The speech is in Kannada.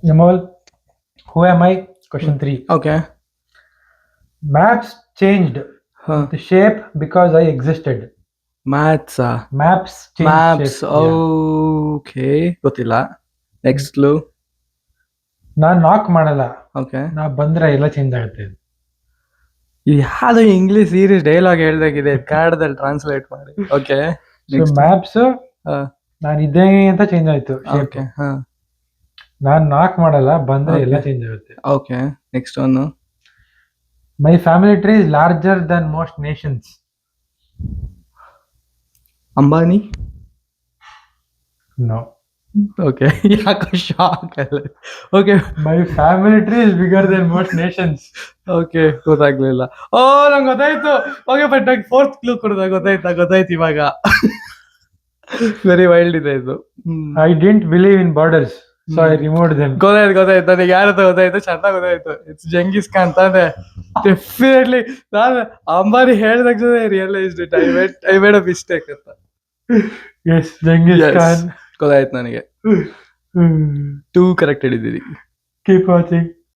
Yamal, who am I? Question 3. Okay. Maps changed the shape because I existed. Maths. Maps changed Maps. shape. Yeah. Okay. ಗೊತ್ತಿಲ್ಲ. Next clue. ನಾನ್ ನಾಕ್ ಮಾಡಲ್ಲ, Okay. ನಾ ಬಂದ್ರೆ ಎಲ್ಲ ಚೇಂಜ್ ಆಗುತ್ತೆ. ಯಾವ್ದು ಇಂಗ್ಲಿಷ್ ಸೀರೀಸ್ ಡೈಲಾಗ್ ಹೇಳ್ದಾಗಿದೆ ಕನ್ನಡದಲ್ಲಿ ಟ್ರಾನ್ಸ್ಲೇಟ್ ಮಾಡಿ. ಓಕೆ. ಸೊ ಮ್ಯಾಪ್ಸ್ ನಾನು ಇದ್ದೇ ಅಂತ ಚೇಂಜ್ ಆಯ್ತು shape. ಓಕೆ. ಹಾ. ನಾನ್ ನಾಕ್ ಮಾಡಲ್ಲ, ಬಂದ್ರೆ ಎಲ್ಲ Okay. ಚೇಂಜ್ ಆಗುತ್ತೆ. Okay. Next one. My family tree is larger than most nations. Ambani. No. Okay. ಯಾಕೋ ಶಾಕ್ ಅಲ್ಲ. Okay. My family tree is bigger than most nations. Okay, ಗೊತ್ತಾಗ್ಲಿಲ್ಲ. ಓ ನಂಗೆ ಗೊತ್ತಾಯ್ತು. ಓಕೆ, ಬಟ್ ನಂಗೆ ಫೋರ್ತ್ ಕ್ಲೂ ಕೊಡ್ದ ಗೊತ್ತಾಯ್ತು ಇವಾಗ. ವೆರಿ ವೈಲ್ಡ್ ಇದೆ ಇದು. I didn't believe in borders, so I removed them. ಗೊತ್ತಾಯ್ತು ನನಗೆ ಯಾರತ್ತ ಗೊತ್ತಾಯ್ತು, ಚೆನ್ನಾಗಿ ಗೊತ್ತಾಯ್ತು. ಇಟ್ಸ್ ಜಂಗೀಸ್ ಖಾನ್ ತಾನೆ. ಡೆಫಿನೆಟ್ಲಿ ನಾನು ಅಂಬಾನಿ ಹೇಳ್ದಾಗ realised it. I made a mistake ಅಂತ. Yes, Genghis Khan. ಗೊತ್ತಾಯ್ತು ನನಗೆ. 2 ಕರೆಕ್ಟ್ ಹಿಡಿದಿರಿ. Keep watching.